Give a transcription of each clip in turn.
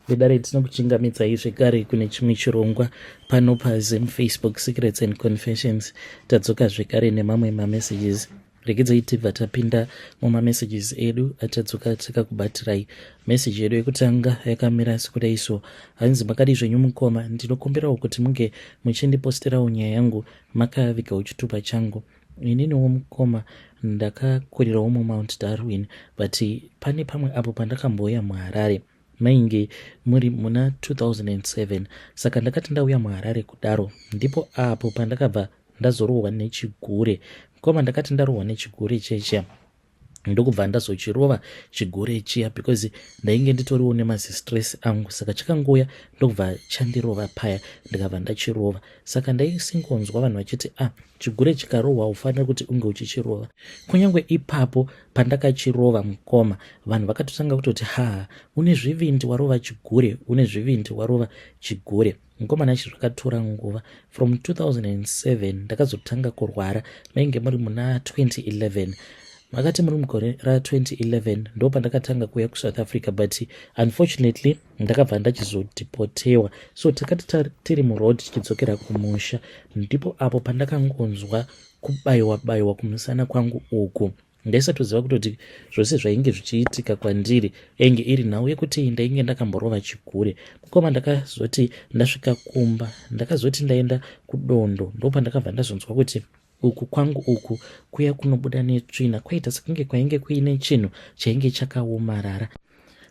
vedare tinokuchingamidzai zvekare kune chimwe chirongwa pano Facebook Secrets and Confessions. Tadzoka zvekare nemamwe mamessages. Regedzai tibva tapinda mumamessages edu atadzoka tikakubatirai. Message yedu yekutanga yakamira sekudai so: hanzi makadi zvenyu mukoma, ndinokumbirawo kuti munge muchindiposterawo nyaya yangu makavigawo chitupa changu. Ininiwo mukoma ndakakurirawo muMount Darwin, but pane pamwe apo pandakambouya muHarare mainge muri muna 2007. Saka ndakati ndauya muHarare kudaro, ndipo apo pandakabva ndazorohwa nechigure. Koma ndakati ndarohwa nechigure checha, ndokubva ndazochirova chigure chiya because ndainge nditoriwo nemazistress angu. Saka chakangoya ndokubva chandirova paya, ndikabva ndachirova. Saka ndaisingonzwa vanhu vachiti chigure chikarohwa ufanira kuti unge uchichirova. Kunyange ipapo pandakachirova mukoma, vanhu vakatotanga kutoti une zvivindi warova chigure, une zvivindi warova chigure. Mukoma nacho zvakatora nguva. From 2007 ndakazotanga kurwara, mainge muri muna 2011. Makati muri mugore ra2011 ndo pandakatanga kuuya kuSouth Africa, but unfortunately ndakabva ndachizodeportewa. So takati tiri muroad tichidzokera kumusha, ndipo apo pandakangonzwa kubayiwa kumusana kwangu uku. Ndaisatoziva kutoti zvose zvainge zvichiitika kwandiri enge iri nhau yekuti ndainge ndakamborova chigure. Koma ndakazoti ndasvika kumba, ndakazoti ndaenda kudondo, ndo pandakabva ndazonzwa kuti uku kwangu uku kuya kunobuda netsvina kwaita sekunge kwainge kuine chinhu chainge chakaomarara.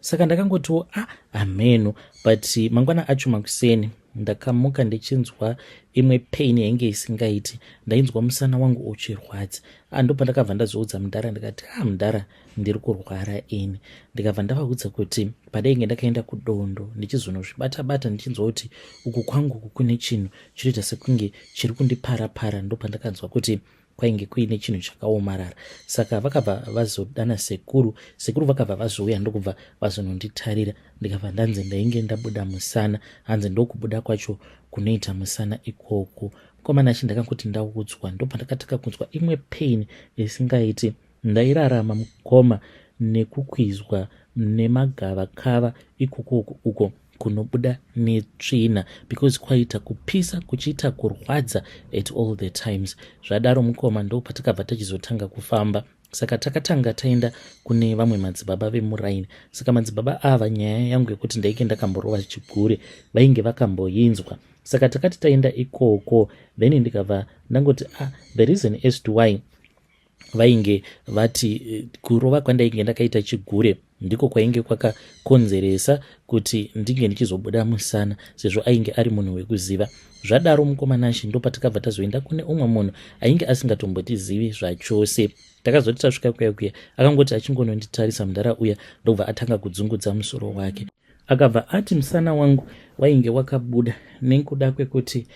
Saka ndakangotiwo ameno, but mangwana acho makuseni ndakamuka ndichinzwa imwe pain yainge isingaiti. Ndainzwa musana wangu uchirwadza. Ndo pandakabva ndazoudza mudhara ndikati mudhara, ndiri kurwara ini. Ndikabva ndavaudza kuti padainge ndakaenda kudondo ndichizonozvibata ndichinzwa kuti uku kwangu kune chinhu chinoita sekunge chiri kundipara. Ndo pandakanzwa kuti kwainge kuine chinhu chakaomarara. Saka vakabva vazodana sekuru vakabva vazouya ndokubva vazononditarira. Ndikabva ndanzi ndainge ndabuda musana, hanzi ndokubuda kwacho kunoita musana ikoko. Koma nachi ndakangoti ndaudzwa, ndo pandakataka kunzwa imwe pain isingaiti. Ndairarama mukoma nekukwizwa nemagavakava ikoko uko kunobuda netsvina, because kwaita kupisa kuchiita kurwadza at all the times. Zvadaro mukoma ndo patakabva tachizotanga kufamba. Saka takatanga taenda kune vamwe madzibaba vemuraini. Saka madzibaba ava nyaya yangu yekuti ndainge ndakamborova chigure vainge vakamboinzwa. Saka takati taenda ikoko, then ndikabva ndangoti the reason as to why vainge vati kurova kwandainge ndakaita chigure ndiko kwainge kwakakonzeresa kuti ndinge ndichizobuda musana, sezvo ainge ari munhu wekuziva. Zvadaro mukomanashi ndo patakabva tazoenda kune umwe munhu ainge asingatombotizivi zvachose. Takazoti tasvika kuya akangoti achingononditarisa mudhara uya, ndobva atanga kudzungudza musoro wake. Akabva ati musana wangu wainge wakabuda nekuda kwekuti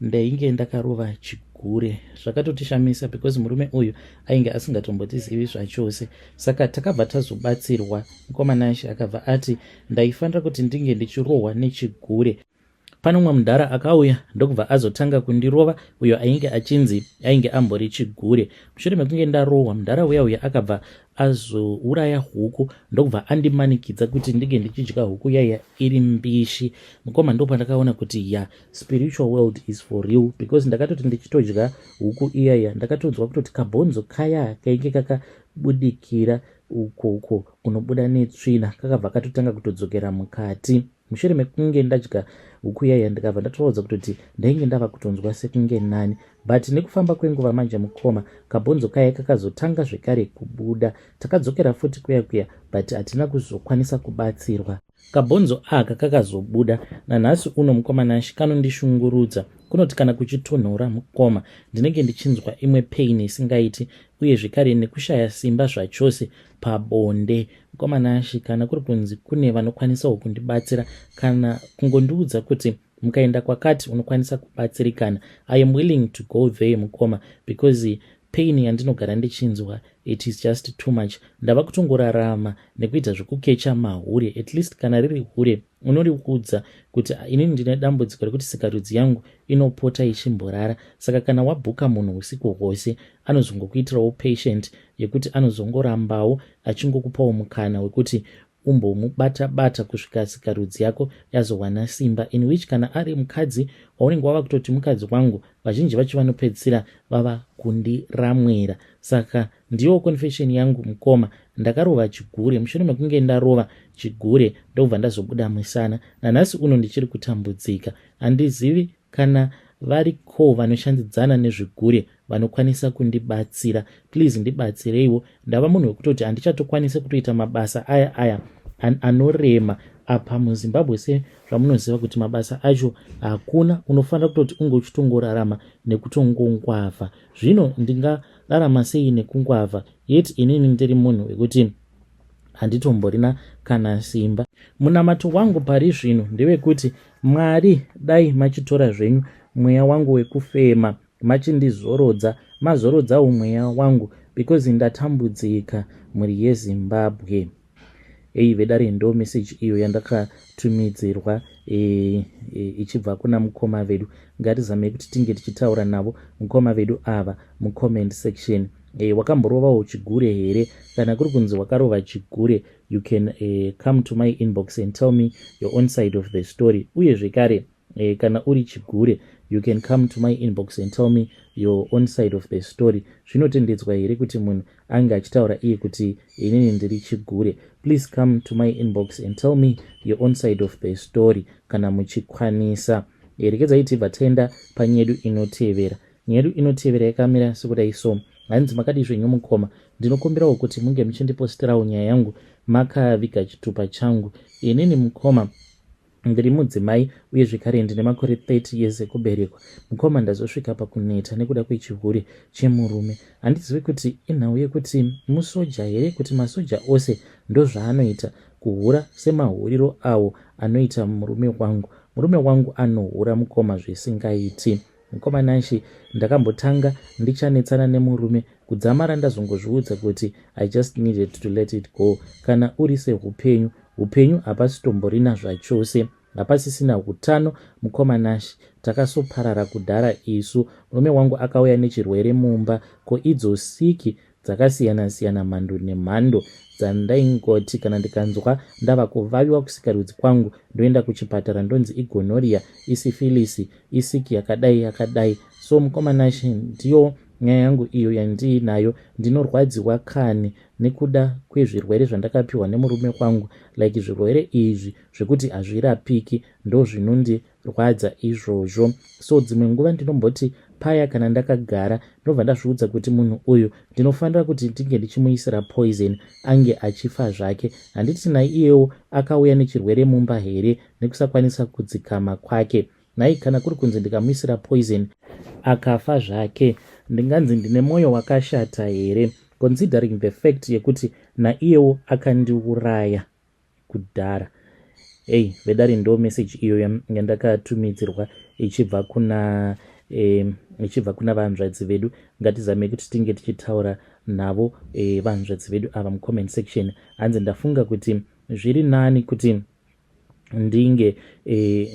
ndainge ndakarova chigure. Zvakatotishamisa because murume uyu ainge asingatombotizivi zvachose. Saka takabva tazobatsirwa. Mukomanashi akabva ati ndaifanira kuti ndinge ndichirohwa nechigure. Pano mumwe mudhara akauya ndokubva azotanga kundirova, uyo ainge achinzi ainge ambori chigure. Mushure mekunge ndarohwa, mudhara uya akabva azouraya huku ndokubva andimanikidza kuti ndinge ndichidya huku yaya iri mbishi. Mukoma ndo pandakaona kuti spiritual world is for real, because ndakatoti ndichitodya huku iyaya ndakatonzwa kutoti kabhonzo kaya kainge kakabudikira uko kunobuda netsvina kakabva katotanga kutodzokera mukati. Mushure mekunge ndadya huku yaya ndikabva ndatorodza kutoti ndainge ndava kutonzwa sekunge nani, but nekufamba kwenguva manje mukoma kabhonzo kaya kakazotanga zvekare kubuda. Takadzokera futi kuya but hatina kuzokwanisa kubatsirwa. Kabhonzo aka kakazobuda nanhasi uno mukomanashi kanondishungurudza. Kunoti kana kuchitonhora mukoma ndinenge ndichinzwa imwe pain isingaiti, uye zvekare nekushaya simba zvachose pabonde. Mukomanashi kana kuri kunzi kune vanokwanisawo kundibatsira kana kungondiudza kuti mukaenda kwakati unokwanisa kubatsirikana, I am willing to go there mukoma, because pain yandinogara ndichinzwa it is just too much. Ndava kutongorarama nekuita zvekukecha mahure, at least kana riri hure unoriudza kuti inini ndine dambudziko rekuti sikarudzi yangu inopota ichimborara. Saka kana wabhuka munhu usiku hwose anozongokuitirawo patient yekuti anozongorambawo achingokupawo mukana wekuti umbomubata-bata kusvika sikarudzi yako yazowana simba, in which kana ari mukadzi waunenge wava kutoti mukadzi wangu, vazhinji vacho vanopedzisira vava kundiramwira. Saka ndiyo confession yangu mukoma, ndakarova chigure mushure mekunge ndarova chigure ndobva ndazobuda musana. Nanhasi uno ndichiri kutambudzika, handizivi kana variko vanoshandidzana nezvigure vanokwanisa kundibatsira. Please ndibatsireiwo, ndava munhu wekutoti handichatokwanisa kutoita mabasa aya anorema apa muZimbabwe. Se zvamunoziva kuti mabasa acho hakuna, unofanira kutoti unge uchitongorarama nekutongongwavha. Zvino ndingararama sei nekungwavha, yet inini ndiri munhu wekuti handitomborina kana simba. Munamato wangu pari zvino ndewekuti Mwari dai machitora zvenyu mweya wangu wekufema machindizorodza, mazorodzawo mweya wangu, because ndatambudzika muri yeZimbabwe. Vedare ndo message iyo yandakatumidzirwa ichibva kuna mukoma vedu. Ngatizame kuti tinge tichitaura navo mukoma vedu ava mucomment section. Wakamborovawo chigure here? Kana kuri kunzi wakarova chigure, you can come to my inbox and tell me your own side of the story. Uye zvekare kana uri chigure, you can come to my inbox and tell me your own side of the story. Zvinotendedzwa here kuti munhu ange achitaura iye kuti inini ndiri chigure? Please come to my inbox and tell me your own side of the story kana muchikwanisa. Rekedzai tibva taenda panyedu inotevera. Nyedu inotevera yakamira sekudai so. Hanzi makadi zvenyu mukoma, ndinokumbirawo kuti munge muchindipostirawo nyaya yangu makaviga chitupa changu. Inini mukoma ndiri mudzimai uye zvekare ndine makore 30 years ekuberekwa. Mukoma ndazosvika pakuneta nekuda kwechigure chemurume. Handizivi kuti inhau yekuti musoja here, kuti masoja ose ndozvaanoita, kuhura semahuriro awo anoita murume wangu. Murume wangu anohura mukoma zvisingaiti. Mukoma nashi ndakambotanga ndichanetsana nemurume kudzamara ndazongozviudza kuti I just needed to let it go. Kana uri sehupenyu, hupenyu hapasitomborina zvachose, hapasisina hutano. Mukoma nashi takasoparara kudhara isu. Murume wangu akauya nechirwere mumba, ko idzo siki dzakasiyana-siyana, mhando nemhando dzandaingoti kana ndikanzwa ndava kuvaviwa kusikarudzi kwangu ndoenda kuchipatara ndonzi igonoria, isifilisi, isiki yakadai. So mukoma nashi ndiyo nyaya yangu iyo yandiinayo. Ndinorwadziwa kani nekuda kwezvirwere zvandakapiwa nemurume wangu, like zvirwere izvi zvekuti hazvirapiki ndo zvinondirwadza izvozvo. So dzimwe nguva ndinomboti paya kana ndakagara ndobva ndazviudza kuti munhu uyu ndinofanira kuti ndinge ndichimuisira poison ange achifa zvake. Handiti naiyewo akauya nechirwere mumba here nekusakwanisa kudzikama kwake. Nai kana kuri kunzi ndikamuisira poison akafa zvake, ndinganzi ndine mwoyo wakashata here, considering the fact yekuti naiyewo akandiuraya kudhara. Vedare ndo message iyo yandakatumidzirwa ichibva kuna vanzvadzi vedu. Ngatizame kuti tinge tichitaura navo vanzvadzi vedu ava mucomment section. Hanzi ndafunga kuti zviri nani kuti ndinge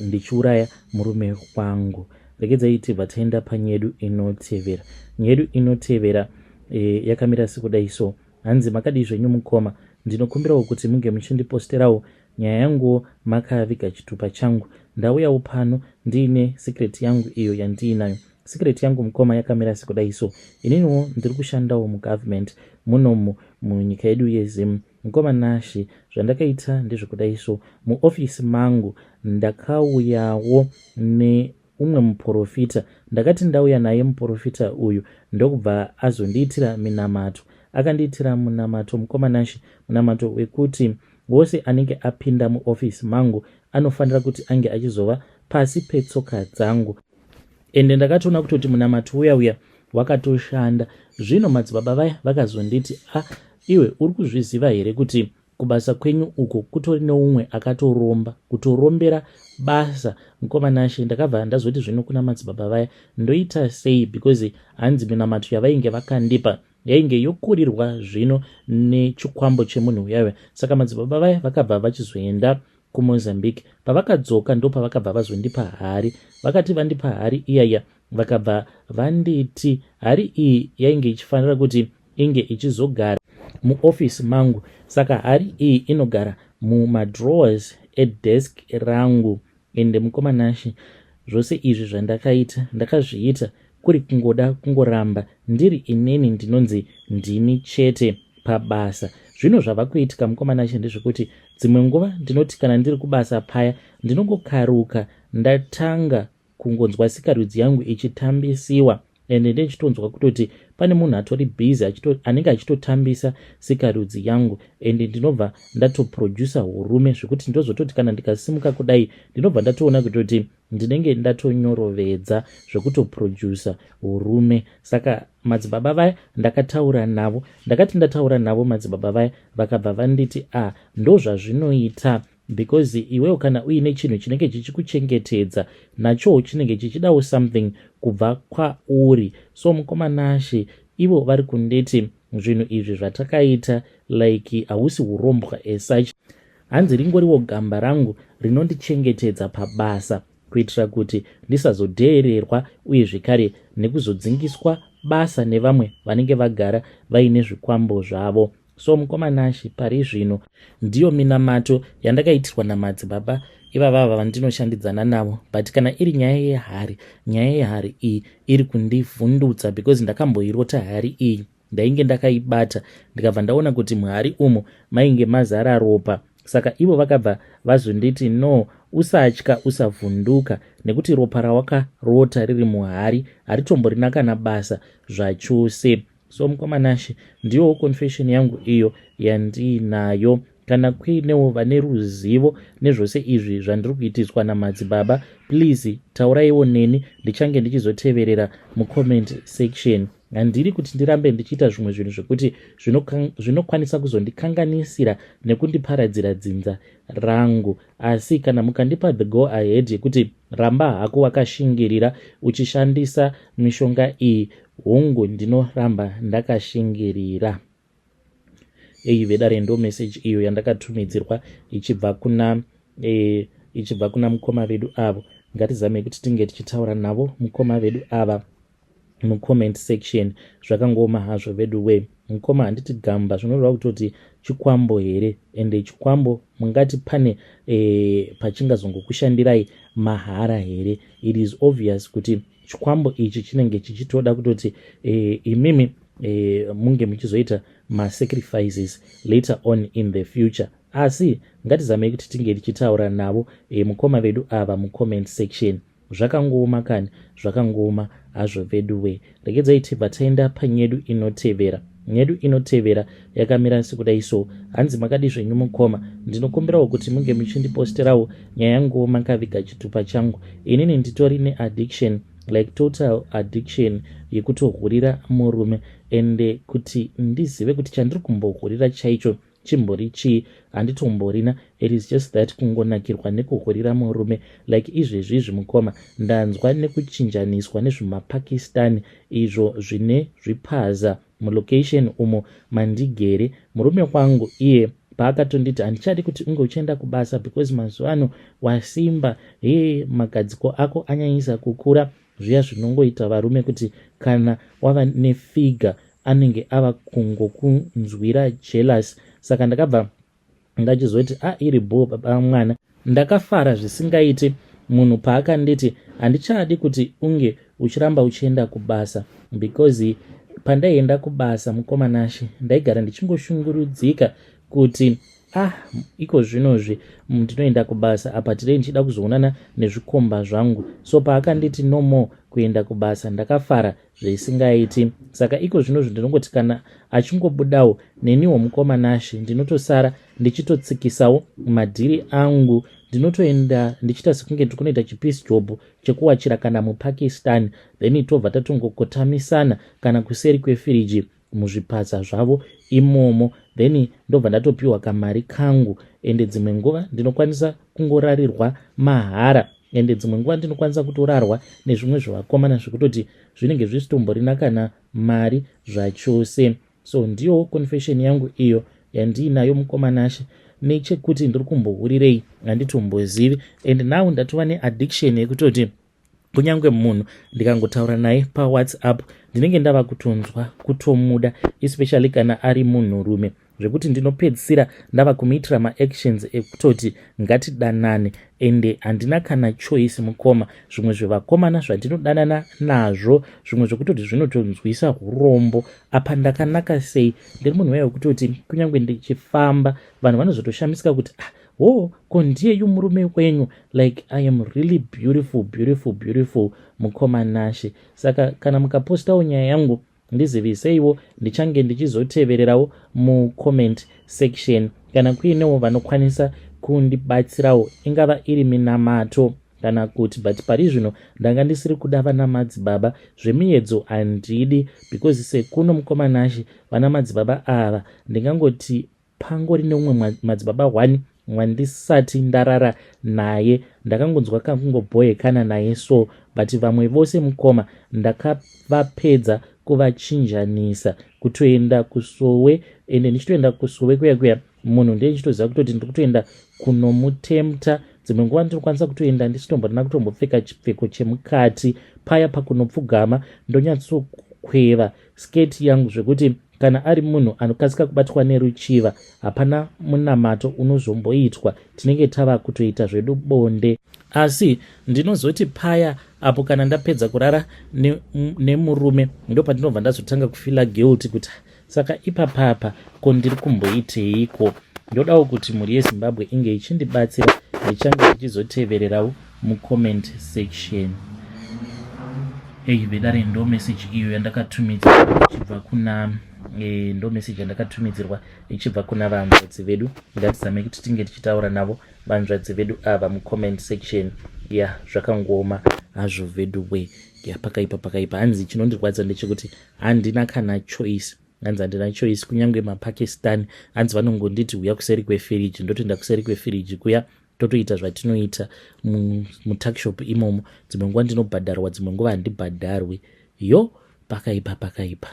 ndichiuraya murume wangu. Rekedzai tibva taenda panyedu inotevera. Nyedu inotevera yakamira sekudai so. Hanzi makadi zvenyu mukoma, ndinokumbirawo kuti munge muchindiposterawo nyaya yangu makaviga chitupa changu. Ndauyawo pano ndiine secret yangu iyo yandiinayo. Secret yangu mukoma yakamira sekudai so. Ininiwo ndiri kushandawo mugovernment munomu munyika yedu yeZim. Mukoma nashi zvandakaita ndezvekudai so. Muofisi mangu ndakauyawo neumwe muprofita. Ndakati ndauya naye muprofita uyu ndokubva azondiitira minamato. Akandiitira munamato mukoma nashi, munamato wekuti wose anenge apinda muofisi mangu anofanira kuti ange achizova pasi petsoka dzangu. Ende ndakatoona kutoti munamato uya wakatoshanda. Zvino madzibaba vaya vakazonditi, iwe uri kuzviziva here kuti kubasa kwenyu uko kutori neumwe akatoromba kutorombera basa? Mukoma nashi ndakabva ndazoti zvino kuna madzibaba vaya ndoita sei, because hanzi minamato yavainge vakandipa yainge yokurirwa zvino nechikwambo chemunhu uyaya. Saka madzibaba vaya vakabva vachizoenda kuMozambique. Pavakadzoka ndo pavakabva vazondipa hari. Vakati vandipa hari iyaya, vakabva vanditi hari iyi yainge ichifanira kuti inge ichizogara muofisi mangu. Saka hari iyi inogara mumadrawers edesk rangu. Ende mukomanashi, zvose izvi zvandakaita ndakazviita kuri kungoramba ndiri ineni ndinonzi ndini chete pabasa. Zvino zvava kuitika mukomanashi ndezvekuti dzimwe nguva ndinoti kana ndiri kubasa paya ndinongokaruka ndatanga kungonzwa sikarudzi yangu ichitambisiwa, ende ndechitonzwa kutoti pane munhu atori busy anenge achitotambisa sikarudzi yangu, ende ndinobva ndatoproducer hurume zvekuti ndozototi kana ndikasimuka kudai ndinobva ndatoona kutoti ndinenge ndatonyorovedza zvekutoproducer hurume. Saka madzibaba vaya ndakataura navo, ndakati ndataura navo madzibaba vaya vakabva vanditi ndo zvazvinoita, because iwewo kana uine chinhu chinenge chichikuchengetedza nacho chinenge chichidawo something kubva kwauri. So mukomanashi ivo vari kundeti zvinhu izvi zvatakaita like hausi urombwa as such, hanzi ringoriwo gamba rangu rinondichengetedza pabasa kuitira kuti ndisazodheererwa uye zvekare nekuzodzingiswa basa nevamwe vanenge vagara vaine zvikwambo zvavo. So mukomanashi pari zvino ndiyo minamato yandakaitirwa namadzibaba ivava vandinoshandidzana navo, but kana iri nyaya yehari iyi iri kundivhundutsa because ndakamboirota hari iyi, ndainge ndakaibata ndikabva ndaona kuti muhari umu mainge mazara ropa. Saka ivo vakabva vazonditi no, usatya usavhunduka, nekuti ropa rawakarota riri muhari haritomborina kana basa zvachose. So mukomanashi ndiyo confession yangu iyo yandiinayo. Kana kuinewo vane ruzivo nezvose izvi zvandiri kuitiswa namadzibaba, please tauraiwo neni, ndichange ndichizoteverera mucomment section. Handiri kuti ndirambe ndichiita zvimwe zvinhu zvekuti zvinokwanisa kuzondikanganisira nekundiparadzira dzinza rangu, asi kana mukandipa the go ahead yekuti ramba hako wakashingirira uchishandisa mishonga iyi, hongu ndinoramba ndakashingirira. Vedare ndo message iyo yandakatumidzirwa ichibva kuna mukoma vedu avo. Ngatizame kuti tinge tichitaura navo mukoma vedu ava mucomment section. Zvakangoma hazvo vedu we. Mukoma handiti gamba zvinoreva kutoti chikwambo here, ende chikwambo mungati pane pachingazongokushandirai mahara here. It is obvious kuti chikwambo ichi chinenge chichitoda kutoti imimi munge muchizoita sacrifices later on in the future. Asi ngatizamei kuti tinge tichitaura navo mukoma vedu ava mucomment section. Zvakangoma kani, zvakangoma hazvo vedu we. Regedzai tibva taenda panyedu inotevera. Nyedu inotevera yakamira sekudai so. Hanzi makadi zvenyu mukoma, ndinokumbirawo kuti munge muchindiposterawo nyaya yangu makaviga chitupa changu. Inini nditori neaddiction, like total addiction yekutohurira murume, ende kuti ndizive kuti chandiri kumbohurira chaicho chimbori chii, handitomborina. It is just that kungonakirwa nekuhurira murume, like izvezvizvi mukoma ndanzwa nekuchinjaniswa nezvemapakistani izvo zvine zvipaza mulocation umo mandigere. Murume kwangu iye paakatonditi handichadi kuti unge uchienda kubasa because mazuva ano wasimba, magadziko ako anyanyisa kukura, zviya zvinongoita varume kuti kana wava nefiga anenge ava kungokunzwira jealous. Saka ndakabva ndachizoti iri bho baba mwana, ndakafara zvisingaiti munhu paakanditi handichadi kuti unge uchiramba uchienda kubasa, because pandaienda kubasa mukomanashi ndaigara ndichingoshungurudzika kuti iko zvinozvi ndinoenda kubasa apa tirei ndichida kuzoonana nezvikomba zvangu. So paakanditi no more kuenda kubasa ndakafara zvisingaiti. Saka iko zvinozvi ndinongoti kana achingobudawo neniwo mukomanashi ndinotosara ndichitotsikisawo madhiri angu, ndinotoenda ndichita sekunge tikunoita chipisi job chekuwachira kana mupakistan, then tobva tatongokotamisana kana kuseri kwefiriji muzvipatsa zvavo imomo, then ndobva ndatopiwa kamari kangu. Ende dzimwe nguva ndinokwanisa kungorarirwa mahara, ende dzimwe nguva ndinokwanisa kutorarwa nezvimwe zvevakomana zvekutoti zvinenge zvisitomborina kana mari zvachose. So ndiyo confession yangu iyo yandiinayo mukomanashi, nechekuti ndiri kumbohurirei handitombozivi. And now ndatova neaddiction yekutoti kunyange munhu ndikangotaura naye pawhatsapp ndinenge ndava kutonzwa kutomuda, especially kana ari munhurume. zvekuti ndinopedzisira ndava kumuitira maactions ekutoti ngatidanane, ende handina kana choice mukoma. Zvimwe zvevakomana zvandinodanana nazvo, zvimwe zvekutoti zvinotonzwisa urombo. Apa ndakanaka sei? Ndiri munhu waya wekutoti kunyange ndichifamba vanhu vanozotoshamisika kuti ko ndiyeyu murume wenyu, like I am really beautiful mukoma Nashe. Saka kana mukapostawo nyaya yangu ndizivise ndichange ndichizotevererawo mucomment section. Kana kuinewo vanokwanisa kundibatsirawo, ingava iri minamato kana kuti, but pari zvino ndanga ndisiri kuda vana madzibaba. Zvemiedzo handidi, because sekuno mukoma Nashe vana madzibaba ava ndingangoti pangori neumwe madzibaba 1 wandisati ndarara naye, ndakangonzwa kangongobhoyekana naye so, but vamwe vose mukoma ndakavapedza kuvachinjanisa kutoenda kusowe. Ende ndichitoenda kusowe kuya munhu ndiye ndichitoziva kutoti ndiri kutoenda kunomutemta. Dzimwe nguva ndinokwanisa kutoenda ndisitomborina kutombopfeka chipfeko chemukati paya pakunopfugama, ndonyatsokweva sketi yangu zvekuti kana ari munhu anokasika kubatwa neruchiva hapana munamato unozomboitwa, tinenge tava kutoita zvedu bonde. Asi ndinozoti paya apo kana ndapedza kurara nemurume ndo pandinobva ndazotanga kufila guilt kuti saka ipapapa ko ndiri kumboiteiko. Ndodawo kuti mhuri yeZimbabwe inge ichindibatsira, ndichange ndichizotevererawo mucomment section. Vedare ndo message iyo yandakatumidzirwa ichibva kuna ndo message yandakatumidzirwa ichibva kuna vanzvadzi vedu. Ngatizame kuti tinge tichitaura navo vanzvadzi vedu ava mucomment section. Zvakangoma hazvo vedu we. Pakaipa hanzi chinondirwadza ndechekuti handina kana choice. Handina choice. Kunyange maPakistan hanzi vanongonditi uya kuseri kwefiriji, ndotoenda kuseri kwefiriji kuya totoita zvatinoita mutakshop imomo. Dzimwe nguva ndinobhadharwa, dzimwe nguva handibhadharwi. Pakaipa.